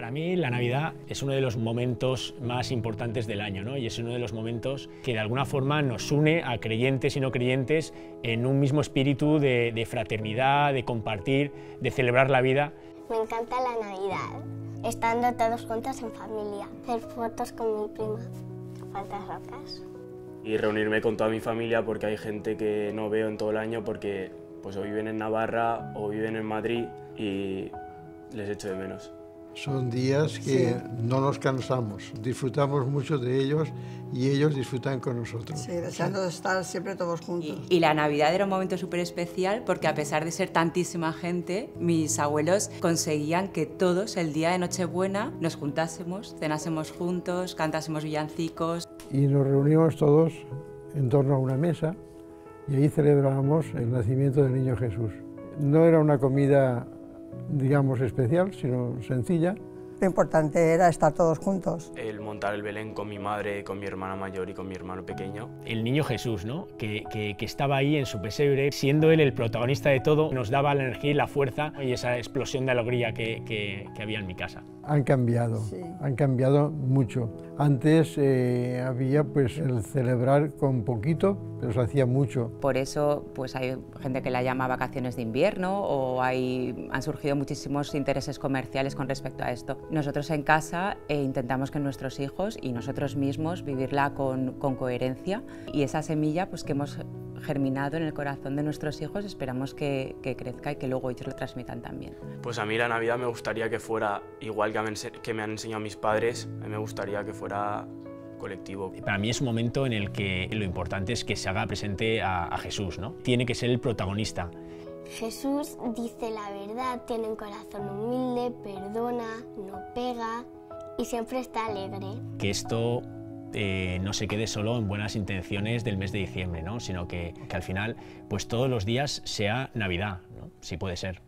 Para mí la Navidad es uno de los momentos más importantes del año, ¿no? Y es uno de los momentos que de alguna forma nos une a creyentes y no creyentes en un mismo espíritu de fraternidad, de compartir, de celebrar la vida. Me encanta la Navidad, estando todos juntos en familia, hacer fotos con mi prima, faltas rocas. Y reunirme con toda mi familia porque hay gente que no veo en todo el año porque pues o viven en Navarra o viven en Madrid y les echo de menos. Son días que no nos cansamos, disfrutamos mucho de ellos y ellos disfrutan con nosotros. Sí, deseando estar siempre todos juntos. Y la Navidad era un momento súper especial porque a pesar de ser tantísima gente, mis abuelos conseguían que todos el día de Nochebuena nos juntásemos, cenásemos juntos, cantásemos villancicos. Y nos reuníamos todos en torno a una mesa y ahí celebrábamos el nacimiento del niño Jesús. No era una comida, digamos, especial, sino sencilla. Lo importante era estar todos juntos. El montar el Belén con mi madre, con mi hermana mayor y con mi hermano pequeño. El niño Jesús, ¿no? que estaba ahí en su pesebre, siendo él el protagonista de todo, nos daba la energía y la fuerza y esa explosión de alegría que había en mi casa. Han cambiado, sí. Han cambiado mucho. Antes había pues el celebrar con poquito, pero se hacía mucho. Por eso pues hay gente que la llama vacaciones de invierno o han surgido muchísimos intereses comerciales con respecto a esto. Nosotros en casa intentamos que nuestros hijos y nosotros mismos vivirla con coherencia y esa semilla pues que hemos germinado en el corazón de nuestros hijos esperamos que crezca y que luego ellos lo transmitan también. Pues a mí la Navidad me gustaría que fuera igual que me han enseñado mis padres, a mí me gustaría que fuera colectivo. Para mí es un momento en el que lo importante es que se haga presente a Jesús, ¿no? Tiene que ser el protagonista. Jesús dice la verdad, tiene un corazón humilde, perdona, no pega y siempre está alegre. Que esto no se quede solo en buenas intenciones del mes de diciembre, ¿no? Sino que al final pues todos los días sea Navidad, ¿no? Si puede ser.